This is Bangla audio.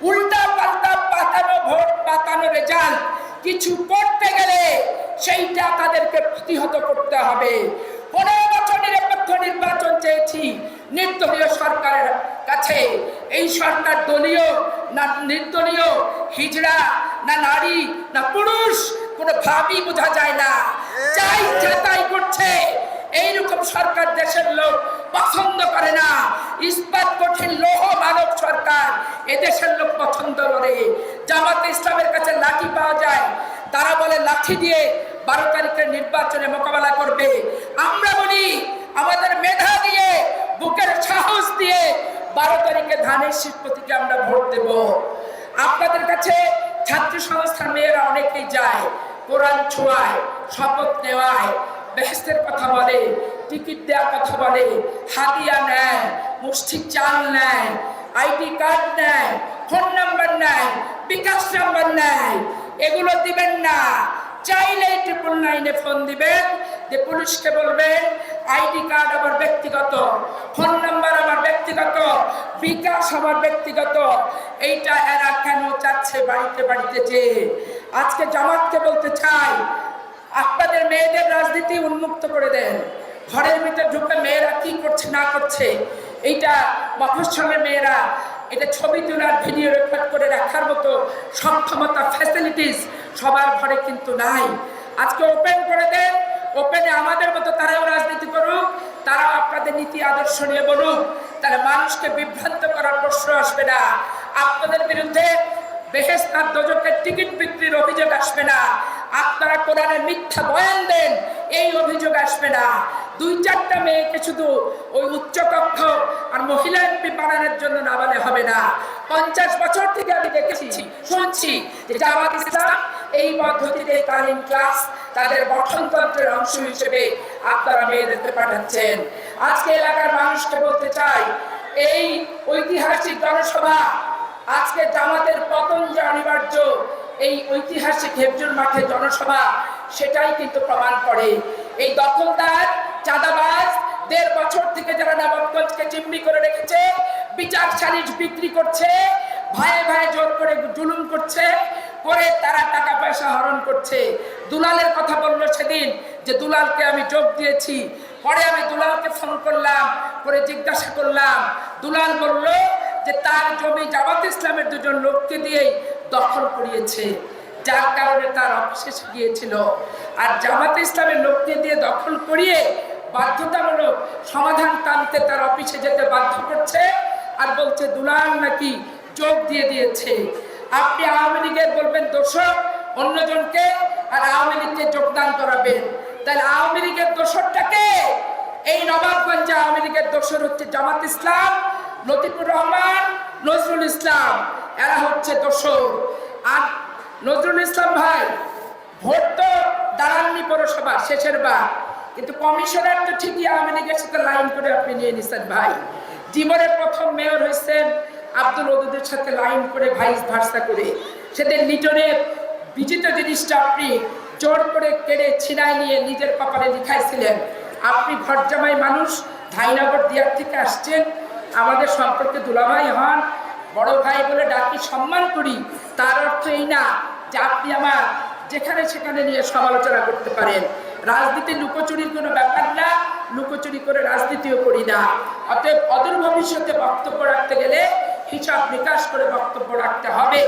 উল্টা পাল্টা পাতানো ভোট, পাতানো রেজাল্ট কিছু করতে গেলে সেইটা তাদেরকে প্রতিহত করতে হবে। 15 বছর নিরপেক্ষ নির্বাচন চেয়েছি নির্দলীয় সরকারের কাছে। এই সরকার দলীয় না নির্দলীয়, হিজড়া না নারী না পুরুষ, কোনো ভাবই বোঝা যায় না, যাই যাতাই করছে। এইরকম সরকার দেশের লোক পছন্দ করে না। ইস্পাত কঠিন লৌহ মানব সরকার এদেশের লোক পছন্দ করে। জামাতে ইসলামের কাছে লাঠি পাওয়া যায়, তারা বলে লাঠি দিয়ে 12 তারিখের নির্বাচনে মোকাবেলা করবে। আমরা বলি আমাদের মেধা দিয়ে, বুকের সাহস দিয়ে 12 তারিখে ধানের শীষ প্রতীকে আমরা ভোট দেব। আপনাদের কাছে ছাত্র সংস্থার মেয়েরা অনেকেই যায়, কোরআন ছোঁয়ায়, শপথ নেওয়ায়, বেহেস্তের কথা বলে, টিকিট দেওয়ার কথা বলে, হাদিয়া নেয়, মুষ্টি চাল নেয়, আইডি কার্ড নেয়, ফোন নাম্বার নেয়, বিকাশ নাম্বার নেয়। এগুলো দিবেন না। চাইলে 999-এ ফোন দিবেন, যে পুলিশকে বলবেন আইডি কার্ড আমার ব্যক্তিগত, ফোন নাম্বার আমার ব্যক্তিগত, বিকাশ আমার ব্যক্তিগত। এইটা এরা কেন চাচ্ছে বাড়িতে বাড়িতে যে? আজকে জামাতকে বলতে চাই, আপনাদের মেয়েদের রাজনীতি উন্মুক্ত করে দেন। ঘরের ভিতরে ঢুকে মেয়েরা কি করছে না করছে, এইটা মফস্বলের মেয়েরা এটা ছবি তোলার, ভিডিও রেকর্ড করে রাখার মতো সক্ষমতা, ফ্যাসিলিটিস সবার ঘরে কিন্তু নাই। আজকে ওপেন করে দেন, ওপেনে আমাদের মতো তারাও রাজনীতি করুক, তারাও আপনাদের নীতি আদর্শ নিয়ে বলুক, তাহলে মানুষকে বিভ্রান্ত করার প্রশ্ন আসবে না। আপনাদের বিরুদ্ধে বেহেশত আর দোজখের টিকিট বিক্রির অভিযোগ আসবে না। আপনারা কোরআনের মিথ্যা বয়ান দেন, এই অভিযোগ আসবে না। 2-4টা মেয়েকে শুধু ওই উচ্চকক্ষ আর মহিলা এমপি বানানোর জন্য না বলে হবে না। 50 বছর থেকে আমি দেখেছি, শুনছি যে জামাত ইসলাম এই পদ্ধতিতে তালিম ক্লাস তাদের গঠনতন্ত্রের অংশ হিসেবে আপনারা মেয়েদেরকে পাঠাচ্ছেন। আজকে এলাকার মানুষকে বলতে চাই, এই ঐতিহাসিক জনসভা, আজকে জামাতের পতন যে অনিবার্য, এই ঐতিহাসিক হেফজুল মাঠে জনসভা সেটাই কিন্তু প্রমাণ করে। এই দখলদার চাঁদাবাজ 1.5 বছর থেকে যারা নবাবগঞ্জকে জিম্মি করে রেখেছে, বিচার সালিশ বিক্রি করছে, ভাইয়ে ভাইয়ে জোর করে জুলুম করছে, করে তারা টাকা পয়সা হরণ করছে। দুলালের কথা বললো সেদিন যে দুলালকে আমি যোগ দিয়েছি। পরে আমি দুলালকে ফোন করলাম, করে জিজ্ঞাসা করলাম, দুলাল বলল যে তার জমি জামাত ইসলামের 2জন লোককে দিয়েই দখল করিয়েছে, যার কারণে তার অফিসে গিয়েছিল। আর জামাত ইসলামের লোককে দিয়ে দখল করিয়ে বাধ্যতামূলক সমাধান টানতে তার অফিসে যেতে বাধ্য করছে, আর বলছে দুলাল নাকি যোগ দিয়ে দিয়েছে। আপনি আওয়ামী লীগের বলবেন দোষর অন্যজনকে, আর আওয়ামী লীগকে যোগদান করাবেন, তাহলে আওয়ামী লীগের দোষরটাকে? এই নবাবগঞ্জে আওয়ামী লীগের দোষর হচ্ছে জামাত ইসলাম, লতিফুর রহমান, নজরুল ইসলাম, এরা হচ্ছে দোষর। আর নজরুল ইসলাম ভাই ভোট তো দাঁড়াননি পৌরসভা শেষের বার, কিন্তু কমিশনার তো ঠিকই আওয়ামী লীগের সাথে লাইন করে আপনি নিয়ে নিছেন ভাই। জীবনের প্রথম মেয়র হয়েছেন আব্দুল ওদুদের সাথে লাইন করে, ভাইস ভার্সা করে। সেদিন লিটনের বিজিত জিনিসটা আপনি জোর করে কেড়ে ছিনায় নিয়ে নিজের কপালে লিখাইছিলেন। আপনি ঘরজামাই মানুষ, ধাইনগর দিয়ার থেকে আসছেন, আমাদের সম্পর্কে দুলাভাই হন, বড় ভাই বলে ডাকি, সম্মান করি। তার অর্থ এই না যে আপনি আমার যেখানে সেখানে নিয়ে সমালোচনা করতে পারেন। রাজনীতি লুকোচুরির কোনো ব্যাপার না, লুকোচুরি করে রাজনীতিও করি না। অতএব অদূর ভবিষ্যতে বক্তব্য রাখতে গেলে হিসাব নিকাশ করে বক্তব্য রাখতে হবে।